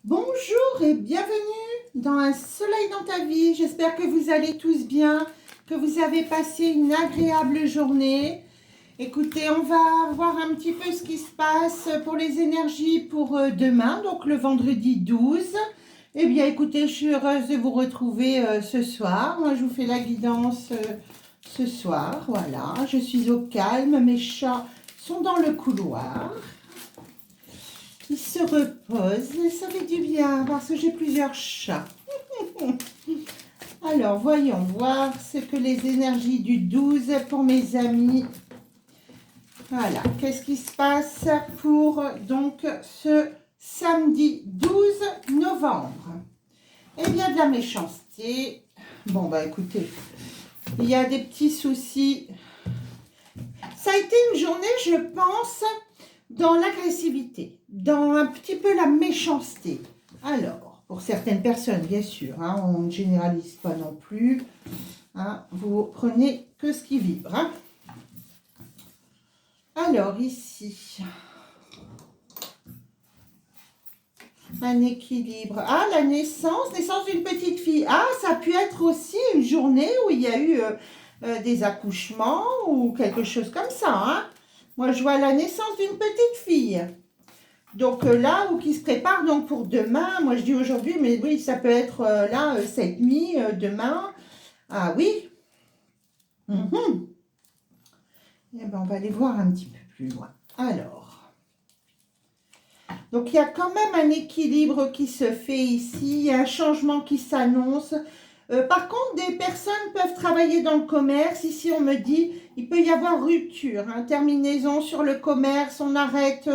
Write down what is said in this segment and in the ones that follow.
Bonjour et bienvenue dans Un soleil dans ta vie. J'espère que vous allez tous bien, que vous avez passé une agréable journée. Écoutez, on va voir un petit peu ce qui se passe pour les énergies pour demain, donc le vendredi 12. Eh bien, écoutez, je suis heureuse de vous retrouver ce soir. Moi, je vous fais la guidance ce soir. Voilà, je suis au calme. Mes chats sont dans le couloir. Ils se reposent. Ça fait du bien parce que j'ai plusieurs chats. Alors, voyons voir ce que les énergies du 12 pour mes amis. Voilà, qu'est-ce qui se passe pour donc ce samedi 12 novembre? Eh bien, de la méchanceté. Bon, bah écoutez, il y a des petits soucis. Ça a été une journée, je pense, dans l'agressivité, dans un petit peu la méchanceté. Alors, pour certaines personnes, bien sûr, hein, on ne généralise pas non plus. Hein, vous prenez que ce qui vibre. Hein. Alors, ici, un équilibre. Ah, la naissance d'une petite fille. Ah, ça a pu être aussi une journée où il y a eu des accouchements ou quelque chose comme ça. Hein. Moi, je vois la naissance d'une petite fille. Donc là, ou qui se prépare donc pour demain, moi je dis aujourd'hui, mais oui, ça peut être là, cette nuit, demain. Ah oui. Mhm. Eh ben, on va aller voir un petit peu plus loin. Alors, donc il y a quand même un équilibre qui se fait ici, il y a un changement qui s'annonce. Par contre, des personnes peuvent travailler dans le commerce. Ici, on me dit, il peut y avoir rupture, hein, terminaison sur le commerce, on arrête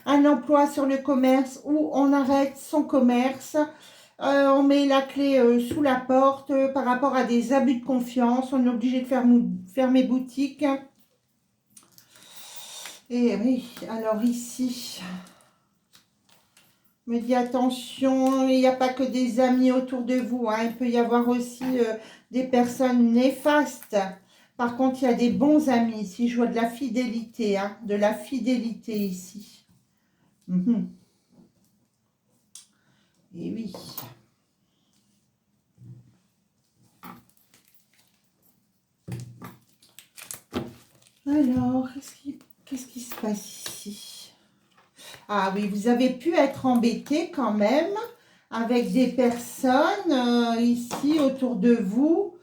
un emploi sur le commerce ou on arrête son commerce. On met la clé sous la porte par rapport à des abus de confiance. On est obligé de fermer boutique. Et oui, alors ici, me dit attention, il n'y a pas que des amis autour de vous, hein, il peut y avoir aussi des personnes néfastes. Par contre, il y a des bons amis ici, je vois de la fidélité, hein, de la fidélité ici. Mhm. Et oui. Alors, qu'est-ce qui se passe ici? Ah oui, vous avez pu être embêté quand même avec des personnes ici autour de vous,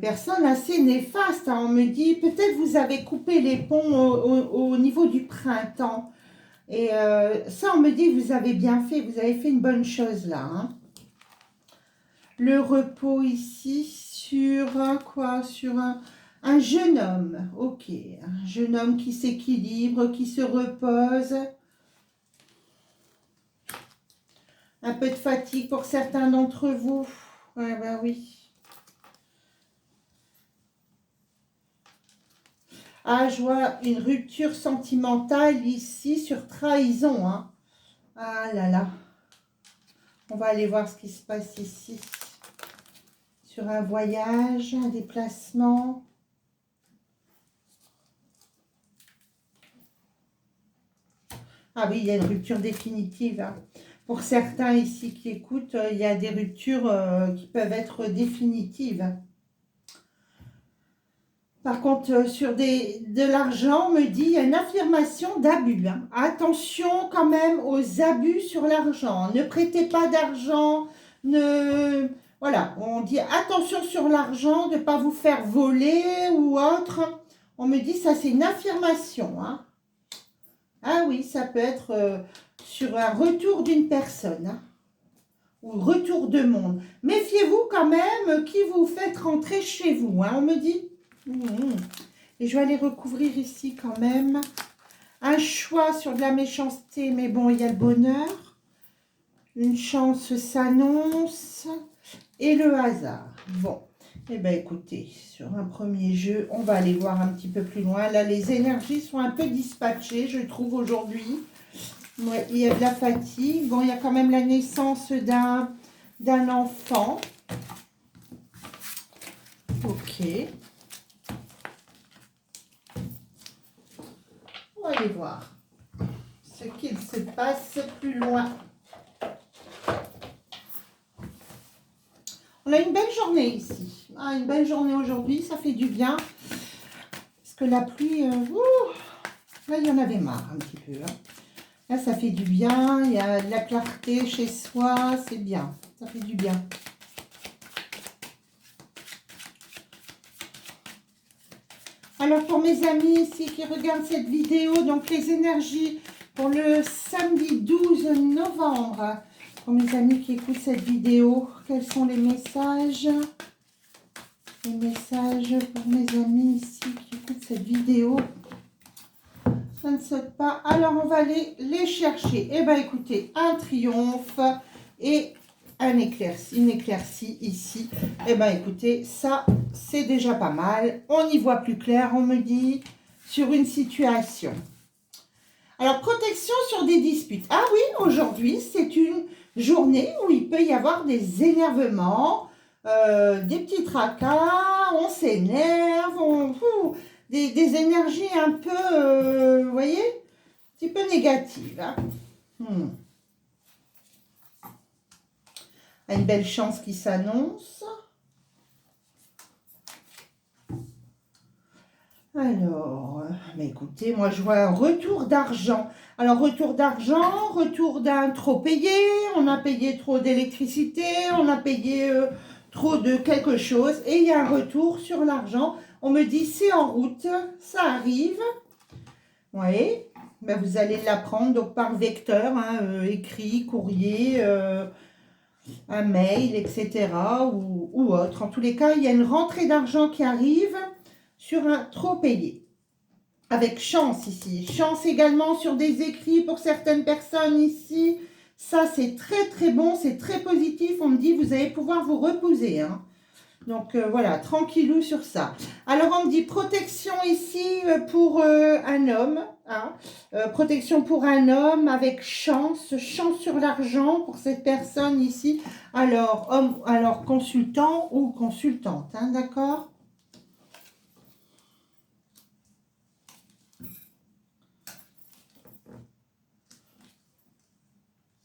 personnes assez néfastes. Hein. On me dit, peut-être vous avez coupé les ponts au niveau du printemps. Et ça, on me dit, vous avez bien fait, vous avez fait une bonne chose là. Hein. Le repos ici sur quoi? Sur un jeune homme. Ok, un jeune homme qui s'équilibre, qui se repose. Un peu de fatigue pour certains d'entre vous. Ouais, bah oui. Ah, je vois une rupture sentimentale ici sur trahison. Hein. Ah là là. On va aller voir ce qui se passe ici. Sur un voyage, un déplacement. Ah oui, il y a une rupture définitive. Hein. Pour certains ici qui écoutent, il y a des ruptures qui peuvent être définitives. Par contre, sur de l'argent, on me dit, il y a une affirmation d'abus. Hein. Attention quand même aux abus sur l'argent. Ne prêtez pas d'argent. Ne... Voilà, on dit attention sur l'argent, de ne pas vous faire voler ou autre. On me dit, ça c'est une affirmation. Hein. Ah oui, ça peut être sur un retour d'une personne. Hein, ou retour de monde. Méfiez-vous quand même qui vous faites rentrer chez vous. Hein, on me dit. Et je vais aller recouvrir ici quand même. Un choix sur de la méchanceté, mais bon, il y a le bonheur. Une chance s'annonce. Et le hasard. Bon, eh bien écoutez, sur un premier jeu, on va aller voir un petit peu plus loin. Là, les énergies sont un peu dispatchées, je trouve, aujourd'hui. Ouais, il y a de la fatigue. Bon, il y a quand même la naissance d'un enfant. Ok. On va aller voir ce qu'il se passe plus loin. On a une belle journée ici. Ah, une belle journée aujourd'hui, ça fait du bien. Parce que la pluie, là, il y en avait marre un petit peu. Hein. Là, ça fait du bien. Il y a de la clarté chez soi. C'est bien. Ça fait du bien. Alors, pour mes amis ici qui regardent cette vidéo, donc les énergies pour le samedi 12 novembre. Pour mes amis qui écoutent cette vidéo, quels sont les messages? Les messages pour mes amis ici qui écoutent cette vidéo. Ça ne saute pas. Alors, on va aller les chercher. Eh bien, écoutez, un triomphe et une éclaircie ici. Eh bien, écoutez, ça, c'est déjà pas mal. On y voit plus clair, on me dit, sur une situation. Alors, protection sur des disputes. Ah oui, aujourd'hui, c'est une journée où il peut y avoir des énervements, des petits tracas, on s'énerve, des énergies un peu, vous voyez, un petit peu négatives. Hein. Une belle chance qui s'annonce. Alors, mais écoutez, moi je vois un retour d'argent. Alors, retour d'argent, retour d'un trop payé, on a payé trop d'électricité, on a payé trop de quelque chose, et il y a un retour sur l'argent. On me dit, c'est en route, ça arrive. Oui, ben, vous allez l'apprendre donc par vecteur, hein, écrit, courrier, un mail, etc. Ou autre. En tous les cas, il y a une rentrée d'argent qui arrive sur un trop payé. Avec chance ici. Chance également sur des écrits pour certaines personnes ici. Ça, c'est très très bon, c'est très positif. On me dit, vous allez pouvoir vous reposer. Hein. Donc voilà, tranquillou sur ça. Alors on me dit protection ici pour un homme. Hein. Protection pour un homme avec chance. Chance sur l'argent pour cette personne ici. Alors, homme, alors consultant ou consultante. Hein, d'accord ?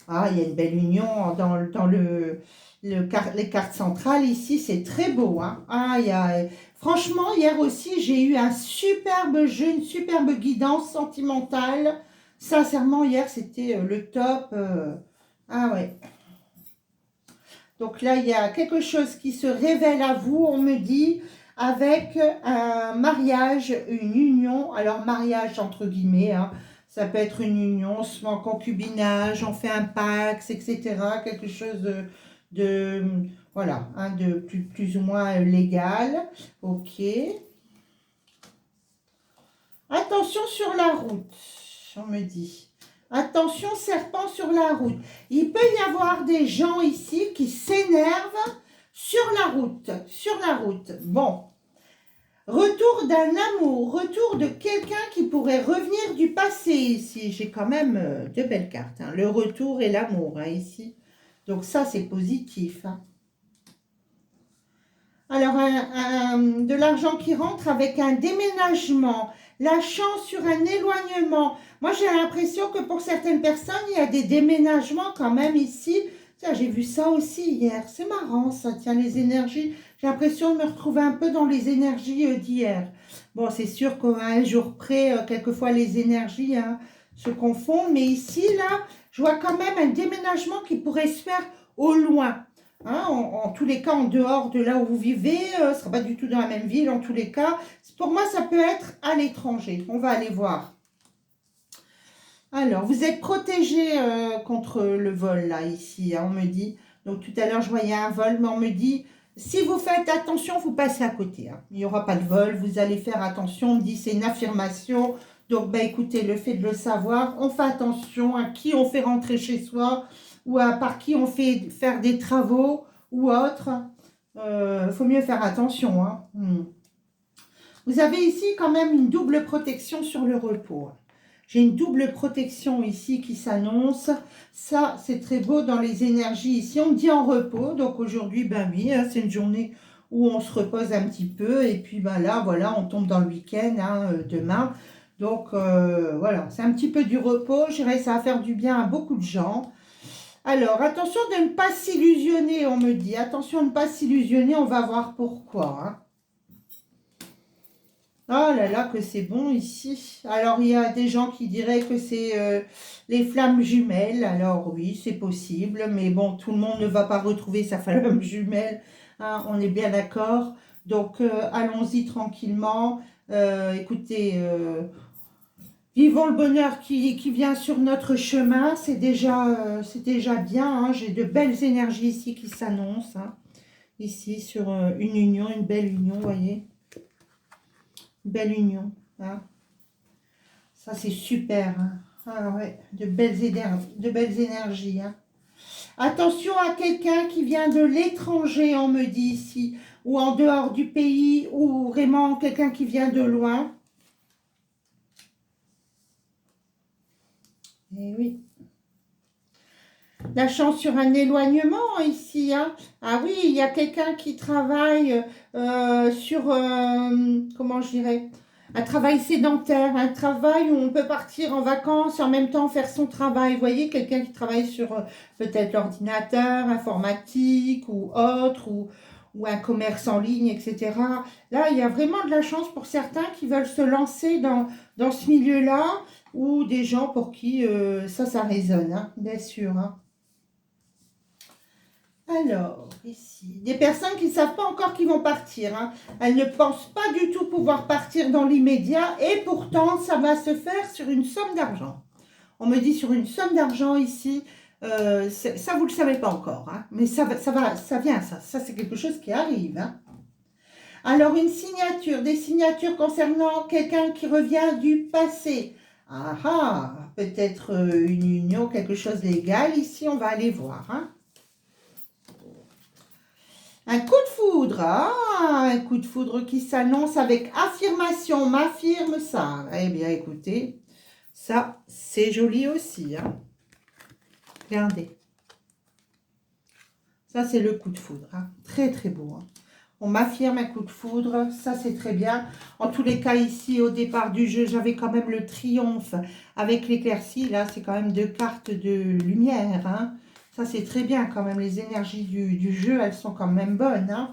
Ah, il y a une belle union dans les cartes centrales ici, c'est très beau. Hein. Ah, franchement, hier aussi, j'ai eu un superbe jeu, une superbe guidance sentimentale. Sincèrement, hier, c'était le top. Ah ouais. Donc là, il y a quelque chose qui se révèle à vous, on me dit, avec un mariage, une union. Alors, mariage entre guillemets, hein. Ça peut être une union, on se met en concubinage, on fait un pax, etc. Quelque chose voilà, hein, de plus ou moins légal. Ok. Attention sur la route, on me dit. Attention, serpent sur la route. Il peut y avoir des gens ici qui s'énervent sur la route. Sur la route. Bon. Retour d'un amour, retour de quelqu'un qui pourrait revenir du passé ici. J'ai quand même de belles cartes. Hein. Le retour et l'amour hein, ici. Donc ça, c'est positif. Hein. Alors, de l'argent qui rentre avec un déménagement. La chance sur un éloignement. Moi, j'ai l'impression que pour certaines personnes, il y a des déménagements quand même ici. J'ai vu ça aussi hier. C'est marrant, ça. Tiens, les énergies. J'ai l'impression de me retrouver un peu dans les énergies d'hier. Bon, c'est sûr qu'à un jour près, quelquefois, les énergies hein, se confondent. Mais ici, là, je vois quand même un déménagement qui pourrait se faire au loin. Hein, en tous les cas, en dehors de là où vous vivez, ce ne sera pas du tout dans la même ville. En tous les cas, pour moi, ça peut être à l'étranger. On va aller voir. Alors, vous êtes protégé contre le vol, là, ici, hein, on me dit. Donc, tout à l'heure, je voyais un vol, mais on me dit, si vous faites attention, vous passez à côté. Hein. Il n'y aura pas de vol, vous allez faire attention. On me dit, c'est une affirmation. Donc, bah, écoutez, le fait de le savoir, on fait attention à qui on fait rentrer chez soi ou par qui on fait faire des travaux ou autre. Faut mieux faire attention. Hein. Vous avez ici quand même une double protection sur le repos. J'ai une double protection ici qui s'annonce. Ça, c'est très beau dans les énergies ici. On me dit en repos. Donc aujourd'hui, ben oui, hein, c'est une journée où on se repose un petit peu. Et puis ben là, voilà, on tombe dans le week-end hein, demain. Donc voilà, c'est un petit peu du repos. Je dirais que ça va faire du bien à beaucoup de gens. Alors, attention de ne pas s'illusionner, on me dit. Attention de ne pas s'illusionner, on va voir pourquoi. Hein. Oh là là, que c'est bon ici. Alors, il y a des gens qui diraient que c'est les flammes jumelles. Alors oui, c'est possible. Mais bon, tout le monde ne va pas retrouver sa flamme jumelle. Hein, on est bien d'accord. Donc, allons-y tranquillement. Écoutez, vivons le bonheur qui vient sur notre chemin. C'est déjà bien. Hein. J'ai de belles énergies ici qui s'annoncent. Hein. Ici, sur une union, une belle union, vous voyez. Belle union. Hein. Ça, c'est super. Hein. Ah ouais, de belles énergies. Hein. Attention à quelqu'un qui vient de l'étranger, on me dit ici, ou en dehors du pays, ou vraiment quelqu'un qui vient de loin. Eh oui. La chance sur un éloignement ici. Hein. Ah oui, il y a quelqu'un qui travaille sur, comment je dirais, un travail sédentaire, un travail où on peut partir en vacances et en même temps faire son travail. Vous voyez, quelqu'un qui travaille sur peut-être l'ordinateur, informatique ou autre, ou un commerce en ligne, etc. Là, il y a vraiment de la chance pour certains qui veulent se lancer dans ce milieu-là, ou des gens pour qui ça résonne, hein, bien sûr. Hein. Alors, ici, des personnes qui ne savent pas encore qu'ils vont partir. Hein. Elles ne pensent pas du tout pouvoir partir dans l'immédiat et pourtant, ça va se faire sur une somme d'argent. On me dit sur une somme d'argent ici, ça vous ne le savez pas encore, hein, mais ça vient, ça c'est quelque chose qui arrive. Hein. Alors, une signature, des signatures concernant quelqu'un qui revient du passé. Ah ah, peut-être une union, quelque chose de légal, ici on va aller voir. Hein. Un coup de foudre, un coup de foudre qui s'annonce avec affirmation, m'affirme ça. Eh bien, écoutez, ça, c'est joli aussi. Hein. Regardez. Ça, c'est le coup de foudre. Hein. Très, très beau. Hein. On m'affirme un coup de foudre, ça, c'est très bien. En tous les cas, ici, au départ du jeu, j'avais quand même le triomphe avec l'éclaircie. Là, c'est quand même 2 cartes de lumière, hein. Ça, c'est très bien quand même. Les énergies du jeu, elles sont quand même bonnes. Hein.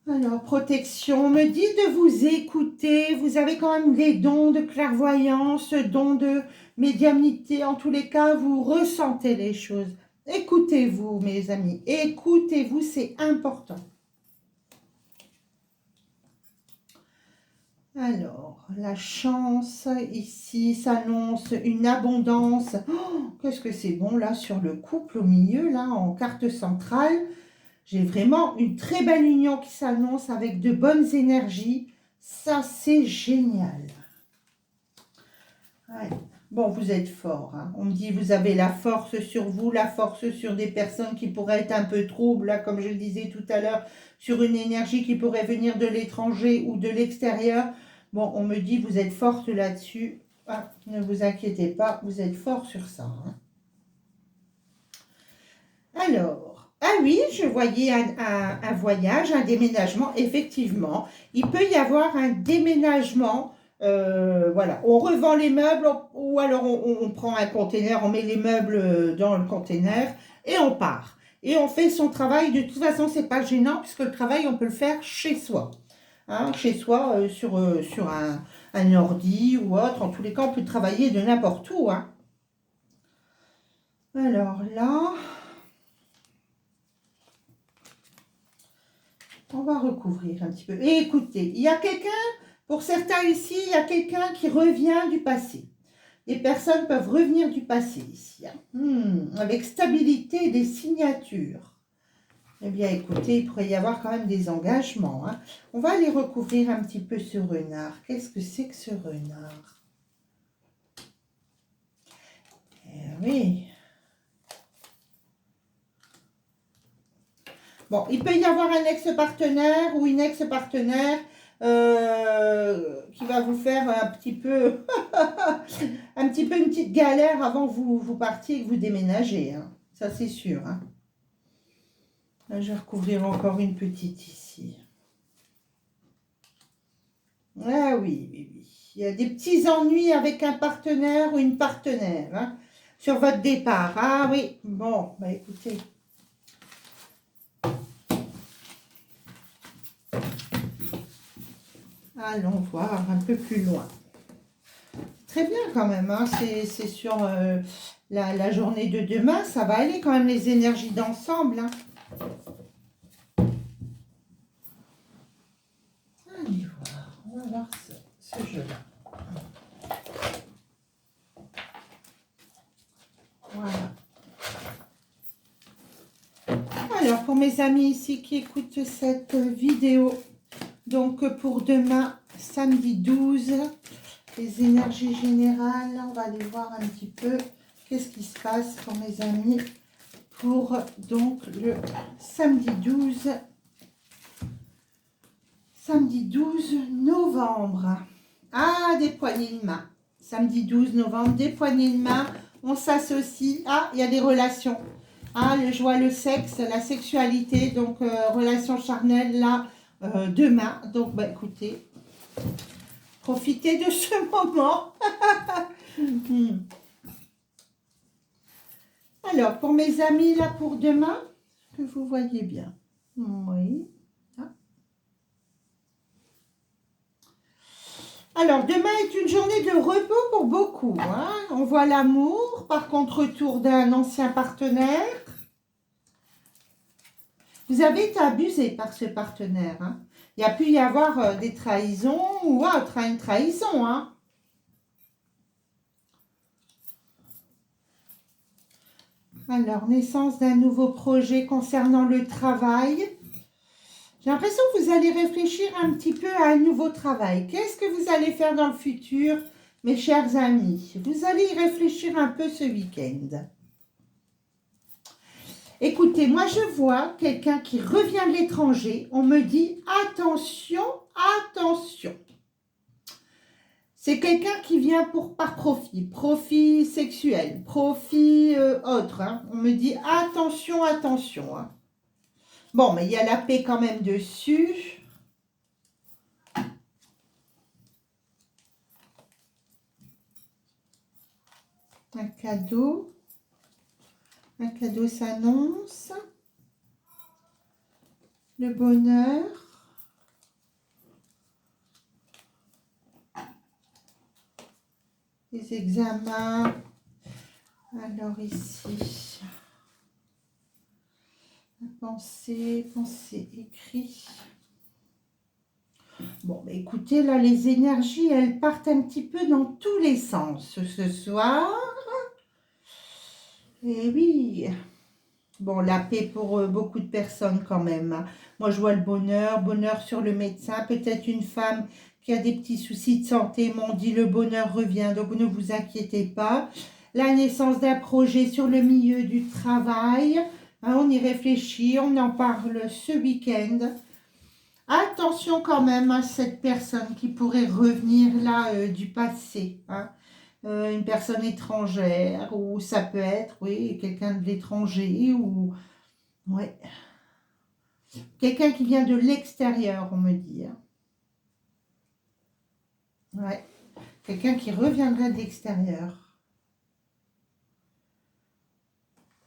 Alors, protection. On me dit de vous écouter. Vous avez quand même des dons de clairvoyance, dons de médiumnité. En tous les cas, vous ressentez les choses. Écoutez-vous, mes amis. Écoutez-vous, c'est important. Alors, la chance, ici, s'annonce une abondance. Oh, qu'est-ce que c'est bon, là, sur le couple au milieu, là, en carte centrale. J'ai vraiment une très belle union qui s'annonce avec de bonnes énergies. Ça, c'est génial. Ouais. Bon, vous êtes fort. Hein. On me dit, vous avez la force sur vous, la force sur des personnes qui pourraient être un peu troubles, là, comme je le disais tout à l'heure, sur une énergie qui pourrait venir de l'étranger ou de l'extérieur. Bon, on me dit, vous êtes forte là-dessus. Ah, ne vous inquiétez pas, vous êtes fort sur ça. Hein. Alors, ah oui, je voyais un voyage, un déménagement. Effectivement, il peut y avoir un déménagement. Voilà, on revend les meubles ou alors on prend un container, on met les meubles dans le container et on part. Et on fait son travail. De toute façon, c'est pas gênant puisque le travail, on peut le faire chez soi. Hein, chez soi, sur un ordi ou autre. En tous les cas, on peut travailler de n'importe où. Hein. Alors là, on va recouvrir un petit peu. Et écoutez, il y a quelqu'un, pour certains ici, il y a quelqu'un qui revient du passé. Les personnes peuvent revenir du passé ici. Hein. Avec stabilité et des signatures. Eh bien, écoutez, il pourrait y avoir quand même des engagements. Hein. On va aller recouvrir un petit peu ce renard. Qu'est-ce que c'est que ce renard? Eh oui. Bon, il peut y avoir un ex-partenaire ou une ex-partenaire qui va vous faire un petit peu, une petite galère avant que vous partiez et que vous déménagez. Hein. Ça, c'est sûr. Hein. Là, je vais recouvrir encore une petite ici. Ah oui, oui, oui. Il y a des petits ennuis avec un partenaire ou une partenaire. Hein. sur votre départ. Ah oui, bon, bah écoutez. Allons voir un peu plus loin. Très bien quand même, hein. C'est sur la journée de demain, ça va aller quand même les énergies d'ensemble. Hein. Allez voir, on va voir ce jeu-là. Voilà. Alors, pour mes amis ici qui écoutent cette vidéo, donc pour demain, samedi 12, les énergies générales, on va aller voir un petit peu qu'est-ce qui se passe pour mes amis pour donc le samedi 12 novembre. Ah, des poignées de main. Samedi 12 novembre, des poignées de main. On s'associe. Ah, il y a des relations. Ah, le joie, le sexe, la sexualité. Donc, relation charnelle, là, demain. Donc, bah, écoutez, profitez de ce moment. Alors, pour mes amis, là, pour demain, que vous voyez bien. Oui. Alors, demain est une journée de repos pour beaucoup. Hein. On voit l'amour, par contre, retour d'un ancien partenaire. Vous avez été abusé par ce partenaire. Hein. Il y a pu y avoir des trahisons ou autre, une trahison. Hein. Alors, naissance d'un nouveau projet concernant le travail. J'ai l'impression que vous allez réfléchir un petit peu à un nouveau travail. Qu'est-ce que vous allez faire dans le futur, mes chers amis? Vous allez y réfléchir un peu ce week-end. Écoutez, moi je vois quelqu'un qui revient de l'étranger. On me dit attention, attention. C'est quelqu'un qui vient par profit sexuel, profit autre. Hein. On me dit attention, attention. Hein. Bon, mais il y a la paix quand même dessus. Un cadeau. Un cadeau s'annonce. Le bonheur. Les examens. Alors ici. Pensée écrit. Bon, bah écoutez, là, les énergies, elles partent un petit peu dans tous les sens ce soir. Et oui. Bon, la paix pour beaucoup de personnes quand même. Moi, je vois le bonheur, bonheur sur le médecin. Peut-être une femme qui a des petits soucis de santé. M'ont dit le bonheur revient, donc ne vous inquiétez pas. La naissance d'un projet sur le milieu du travail. Hein, on y réfléchit, on en parle ce week-end. Attention quand même à cette personne qui pourrait revenir là du passé. Hein. Une personne étrangère ou ça peut être, oui, quelqu'un de l'étranger ou... Ouais. Quelqu'un qui vient de l'extérieur, on me dit. Hein. Ouais. Quelqu'un qui reviendrait de l'extérieur.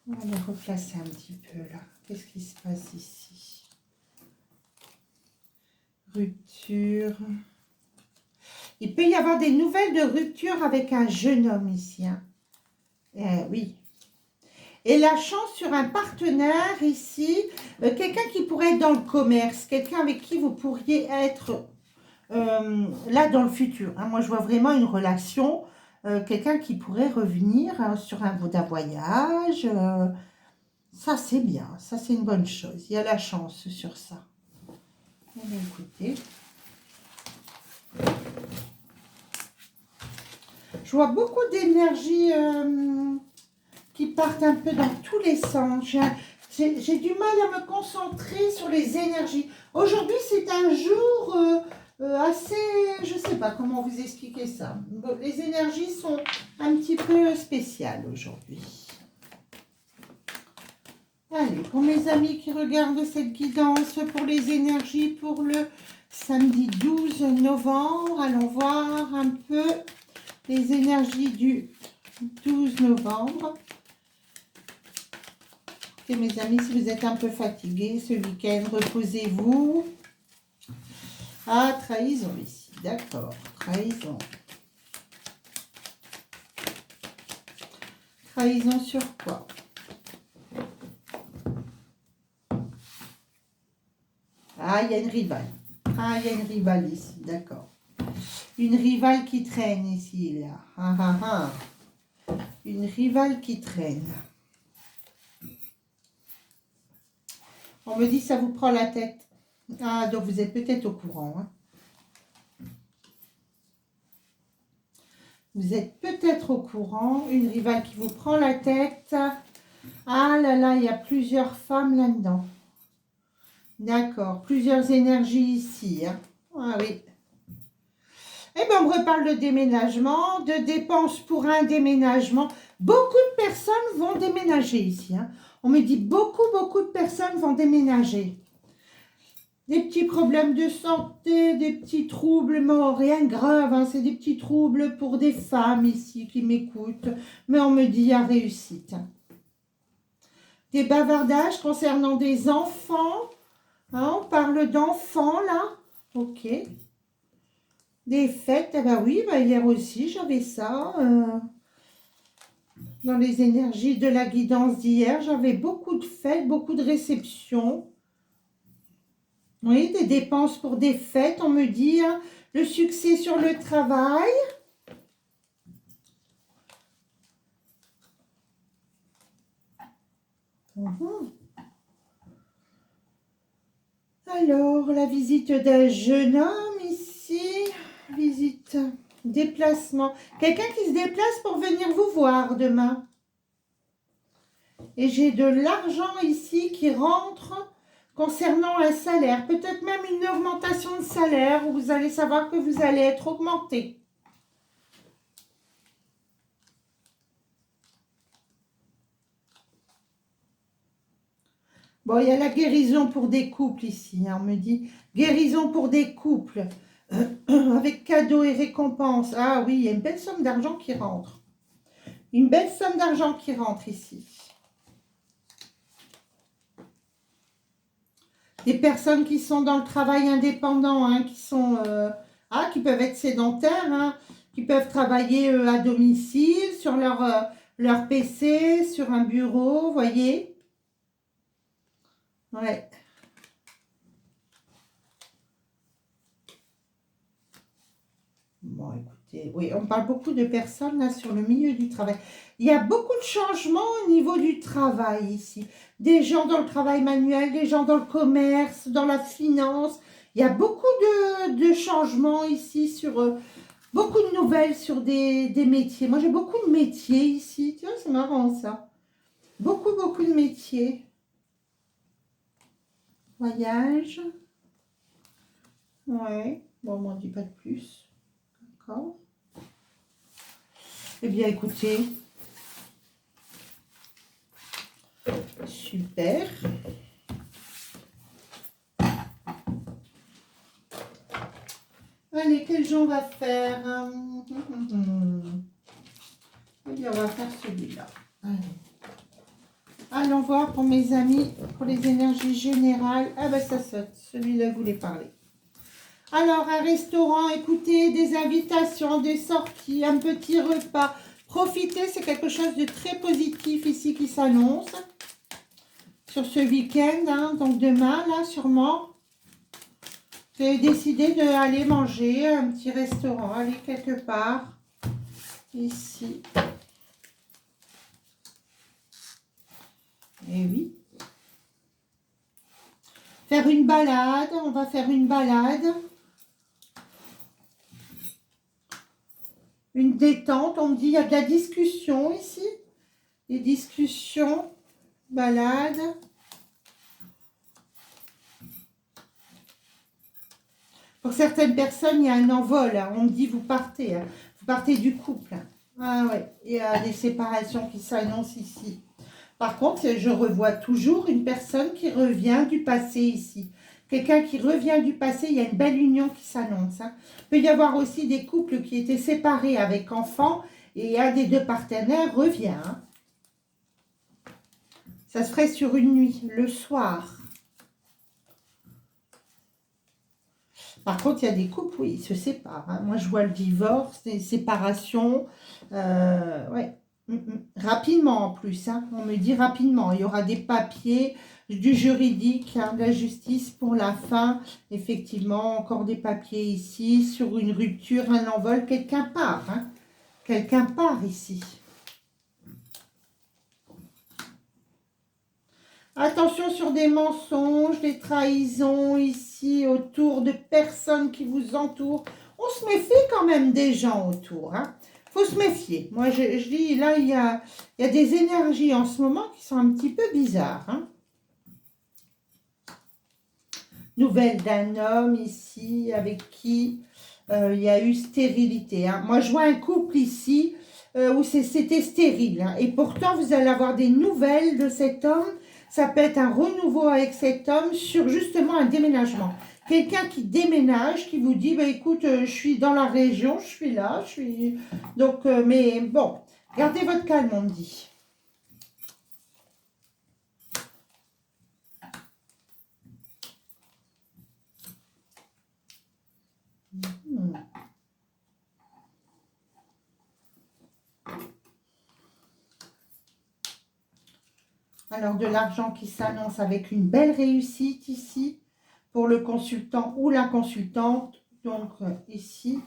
On va les replacer un petit peu là. Qu'est-ce qui se passe ici? Rupture. Il peut y avoir des nouvelles de rupture avec un jeune homme ici. Hein. Oui. Et la chance sur un partenaire ici. Quelqu'un qui pourrait être dans le commerce. Quelqu'un avec qui vous pourriez être là dans le futur. Hein. Moi, je vois vraiment une relation. Quelqu'un qui pourrait revenir sur un voyage. Ça, c'est bien. Ça, c'est une bonne chose. Il y a la chance sur ça. Eh bien, écoutez. Je vois beaucoup d'énergie qui partent un peu dans tous les sens. J'ai du mal à me concentrer sur les énergies. Aujourd'hui, c'est un jour assez... Je ne sais pas comment vous expliquer ça. Les énergies sont un petit peu spéciales aujourd'hui. Allez, pour mes amis qui regardent cette guidance pour les énergies pour le samedi 12 novembre, allons voir un peu les énergies du 12 novembre. Et mes amis, si vous êtes un peu fatigués ce week-end, reposez-vous. Ah, trahison ici, d'accord, trahison. Trahison sur quoi? Ah, il y a une rivale. Ah, il y a une rivale ici, d'accord. Une rivale qui traîne ici, là. Ah, ah, ah. Une rivale qui traîne. On me dit ça vous prend la tête. Ah, donc vous êtes peut-être au courant. Hein. Vous êtes peut-être au courant. Une rivale qui vous prend la tête. Ah là là, il y a plusieurs femmes là-dedans. D'accord, plusieurs énergies ici. Hein. Ah oui. Eh bien, on me reparle de déménagement, de dépenses pour un déménagement. Beaucoup de personnes vont déménager ici. Hein. On me dit beaucoup de personnes vont déménager. Des petits problèmes de santé, des petits troubles, mais rien de grave. Hein. C'est des petits troubles pour des femmes ici qui m'écoutent. Mais on me dit à réussite. Des bavardages concernant des enfants. Hein, on parle d'enfants là. Ok. Des fêtes, eh ben oui, hier aussi j'avais ça. Dans les énergies de la guidance d'hier, j'avais beaucoup de fêtes, beaucoup de réceptions. Oui, des dépenses pour des fêtes, on me dit. Hein, le succès sur le travail. Alors, la visite d'un jeune homme ici. Visite, déplacement. Quelqu'un qui se déplace pour venir vous voir demain. Et j'ai de l'argent ici qui rentre concernant un salaire. Peut-être même une augmentation de salaire où vous allez savoir que vous allez être augmenté. Bon, il y a la guérison pour des couples ici. Hein, on me dit guérison pour des couples. Avec cadeaux et récompenses. Ah oui, il y a une belle somme d'argent qui rentre. Une belle somme d'argent qui rentre ici. Des personnes qui sont dans le travail indépendant, hein, qui peuvent être sédentaires, hein, qui peuvent travailler à domicile, sur leur PC, sur un bureau, vous voyez. Ouais. Bon, écoutez, oui, on parle beaucoup de personnes là sur le milieu du travail. Il y a beaucoup de changements au niveau du travail ici. Des gens dans le travail manuel, des gens dans le commerce, dans la finance. Il y a beaucoup de changements ici sur beaucoup de nouvelles sur des métiers. Moi, j'ai beaucoup de métiers ici. Tu vois, c'est marrant ça. Beaucoup de métiers. Voyage. Ouais. Bon, on m'en dit pas de plus. D'accord. Eh bien, écoutez. Super. Allez, quel jeu on va faire? Eh bien, on va faire celui-là. Allons voir pour mes amis, pour les énergies générales. Ah ben, ça saute. Celui-là, je voulais parler. Alors, un restaurant, écoutez, des invitations, des sorties, un petit repas. Profitez, c'est quelque chose de très positif ici qui s'annonce. Sur ce week-end, hein, donc demain, là, sûrement. J'ai décidé d'aller manger un petit restaurant, aller quelque part, ici. Et oui. Faire une balade, on va faire une balade. Une détente, on me dit, il y a de la discussion ici. Des discussions, balade. Pour certaines personnes, il y a un envol. Hein. On me dit, vous partez. Hein. Vous partez du couple. Hein. Ah ouais, il y a des séparations qui s'annoncent ici. Par contre, je revois toujours une personne qui revient du passé ici. Quelqu'un qui revient du passé, il y a une belle union qui s'annonce. Hein. Il peut y avoir aussi des couples qui étaient séparés avec enfants et un des deux partenaires revient. Hein. Ça se ferait sur une nuit, le soir. Par contre, il y a des couples, oui, ils se séparent. Hein. Moi, je vois le divorce, les séparations. Ouais. Rapidement en plus, hein. On me dit rapidement. Il y aura des papiers, du juridique, hein, de la justice pour la fin. Effectivement, encore des papiers ici sur une rupture, un envol. Quelqu'un part. Hein. Quelqu'un part ici. Attention sur des mensonges, des trahisons ici autour de personnes qui vous entourent. On se méfie quand même des gens autour. Hein. Faut se méfier. Moi, je dis, là, il y a des énergies en ce moment qui sont un petit peu bizarres. Hein. Nouvelle d'un homme ici avec qui il y a eu stérilité. Hein. Moi, je vois un couple ici où c'était stérile. Hein. Et pourtant, vous allez avoir des nouvelles de cet homme. Ça peut être un renouveau avec cet homme sur justement un déménagement. Quelqu'un qui déménage, qui vous dit, bah, écoute, je suis dans la région, je suis là, je suis... Donc, mais bon, gardez votre calme, on me dit. Alors, de l'argent qui s'annonce avec une belle réussite ici pour le consultant ou la consultante. Donc, ici.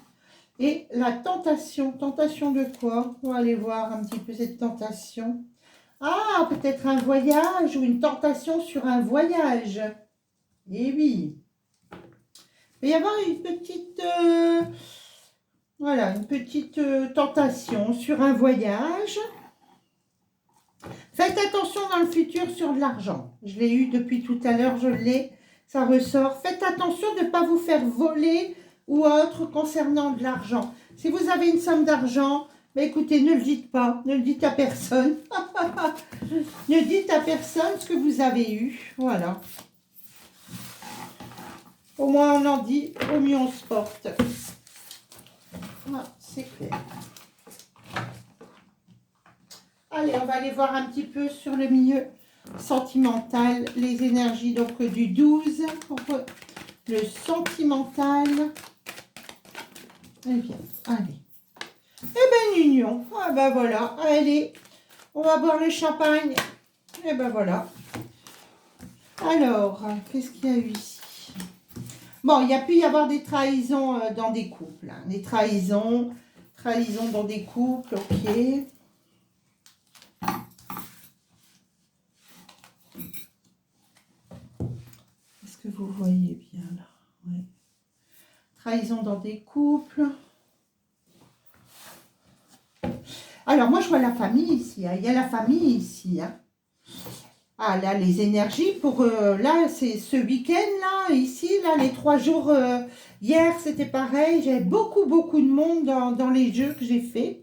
Et la tentation. Tentation de quoi? On va aller voir un petit peu cette tentation. Ah, peut-être un voyage ou une tentation sur un voyage. Eh oui. Il va y avoir une petite... voilà, une petite tentation sur un voyage. Faites attention dans le futur sur de l'argent. Je l'ai eu depuis tout à l'heure, je l'ai, ça ressort. Faites attention de ne pas vous faire voler ou autre concernant de l'argent. Si vous avez une somme d'argent, mais écoutez, ne le dites pas, ne le dites à personne. Ne dites à personne ce que vous avez eu. Voilà. Au moins on en dit, au mieux on se porte. Ah, c'est clair. Allez, on va aller voir un petit peu sur le milieu sentimental, les énergies donc du 12, le sentimental. Eh bien, allez. Eh bien, une union. Ah ben voilà, allez, on va boire le champagne. Eh ben voilà. Alors, qu'est-ce qu'il y a eu ici? Bon, il y a pu y avoir des trahisons dans des couples. Hein. Des trahisons dans des couples, ok. Que vous voyez bien là. Ouais. Trahison dans des couples. Alors, moi, je vois la famille ici. Hein. Il y a la famille ici. Hein. Ah, là, les énergies pour... là, c'est ce week-end, là, ici, là, les 3 jours... hier, c'était pareil. J'avais beaucoup de monde dans les jeux que j'ai fait.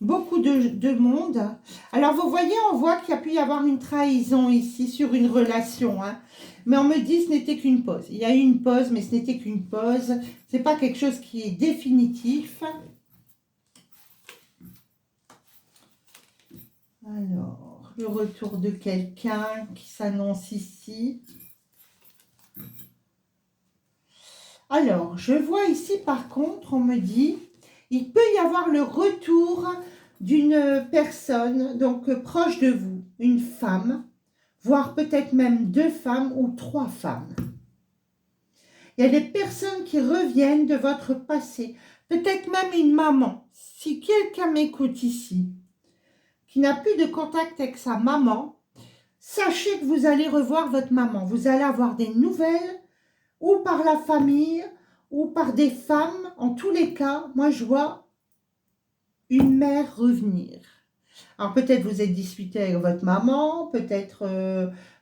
Beaucoup de monde. Alors, vous voyez, on voit qu'il y a pu y avoir une trahison ici sur une relation. Hein. Mais on me dit ce n'était qu'une pause. Il y a eu une pause, mais ce n'était qu'une pause. Ce n'est pas quelque chose qui est définitif. Alors, le retour de quelqu'un qui s'annonce ici. Alors, je vois ici, par contre, on me dit, il peut y avoir le retour d'une personne, donc proche de vous, une femme, voire peut-être même 2 femmes ou 3 femmes. Il y a des personnes qui reviennent de votre passé, peut-être même une maman. Si quelqu'un m'écoute ici, qui n'a plus de contact avec sa maman, sachez que vous allez revoir votre maman. Vous allez avoir des nouvelles, ou par la famille, ou par des femmes. En tous les cas, moi je vois une mère revenir. Alors peut-être vous êtes disputé avec votre maman, peut-être,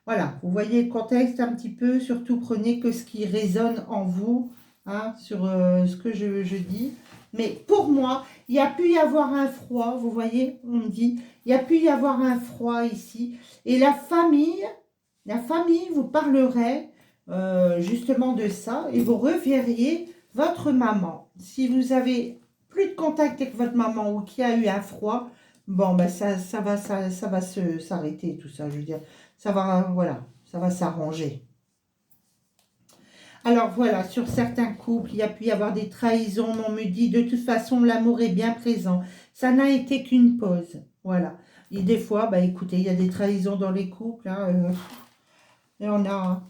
voilà, vous voyez le contexte un petit peu, surtout prenez que ce qui résonne en vous, hein, sur ce que je dis. Mais pour moi, il y a pu y avoir un froid, vous voyez, on me dit, il y a pu y avoir un froid ici. Et la famille vous parlerait justement de ça et vous reverriez votre maman. Si vous avez plus de contact avec votre maman ou qui a eu un froid, bon, ben ça va s'arrêter, tout ça, je veux dire. Ça va, voilà, ça va s'arranger. Alors voilà, sur certains couples, il y a pu y avoir des trahisons, mais on me dit de toute façon, l'amour est bien présent. Ça n'a été qu'une pause. Voilà. Et des fois, bah écoutez, il y a des trahisons dans les couples. Hein, et on a.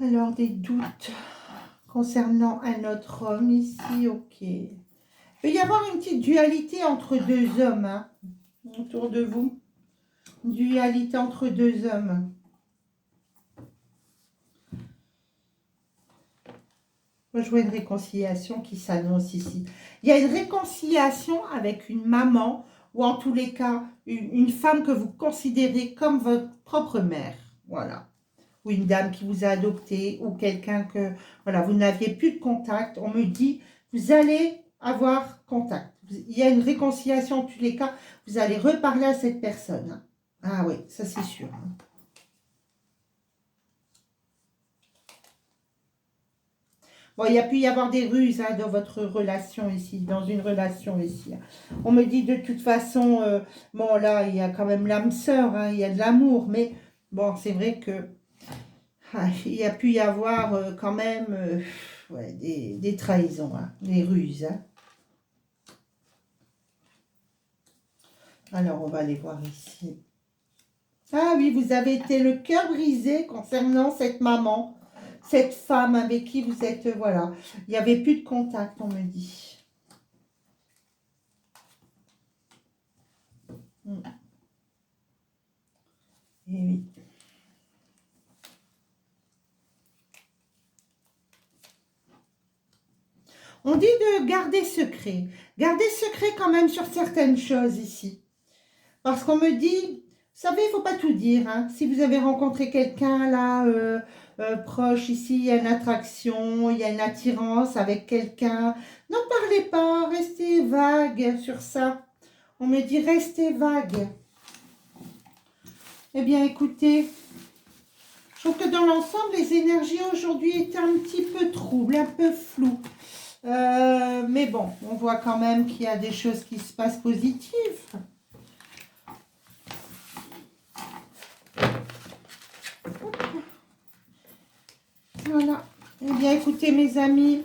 Alors, des doutes concernant un autre homme ici, ok. Il peut y avoir une petite dualité entre deux hommes, hein, autour de vous. Une dualité entre deux hommes. Moi, je vois une réconciliation qui s'annonce ici. Il y a une réconciliation avec une maman, ou en tous les cas, une femme que vous considérez comme votre propre mère. Voilà. Ou une dame qui vous a adopté, ou quelqu'un que, voilà, vous n'aviez plus de contact. On me dit, vous allez avoir contact. Il y a une réconciliation en tous les cas. Vous allez reparler à cette personne. Ah oui, ça c'est sûr. Bon, il y a pu y avoir des ruses hein, dans votre relation ici, dans une relation ici. On me dit de toute façon, bon là, il y a quand même l'âme sœur, hein, il y a de l'amour, mais bon, c'est vrai que il y a pu y avoir quand même ouais, des trahisons, hein, des ruses. Hein. Alors, on va aller voir ici. Ah oui, vous avez été le cœur brisé concernant cette maman. Cette femme avec qui vous êtes, voilà, il n'y avait plus de contact, on me dit. Et oui. On dit de garder secret. Garder secret quand même sur certaines choses ici. Parce qu'on me dit, vous savez, il ne faut pas tout dire. Hein. Si vous avez rencontré quelqu'un là, proche ici, il y a une attraction, il y a une attirance avec quelqu'un. N'en parlez pas, restez vague sur ça. On me dit, restez vague. Eh bien, écoutez, je trouve que dans l'ensemble, les énergies aujourd'hui étaient un petit peu troubles, un peu floues. Mais bon, on voit quand même qu'il y a des choses qui se passent positives. Voilà. Eh bien, écoutez, mes amis,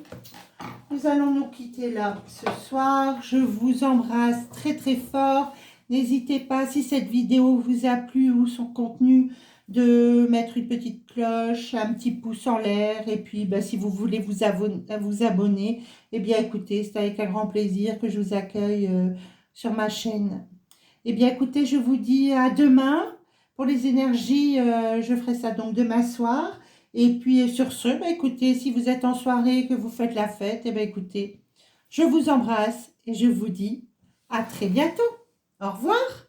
nous allons nous quitter là ce soir. Je vous embrasse très, très fort. N'hésitez pas, si cette vidéo vous a plu ou son contenu, de mettre une petite cloche, un petit pouce en l'air. Et puis, bah, si vous voulez vous abonner, eh bien, écoutez, c'est avec un grand plaisir que je vous accueille sur ma chaîne. Eh bien, écoutez, je vous dis à demain. Pour les énergies, je ferai ça donc demain soir. Et puis, sur ce, bah, écoutez, si vous êtes en soirée, que vous faites la fête, eh bien, écoutez, je vous embrasse et je vous dis à très bientôt. Au revoir.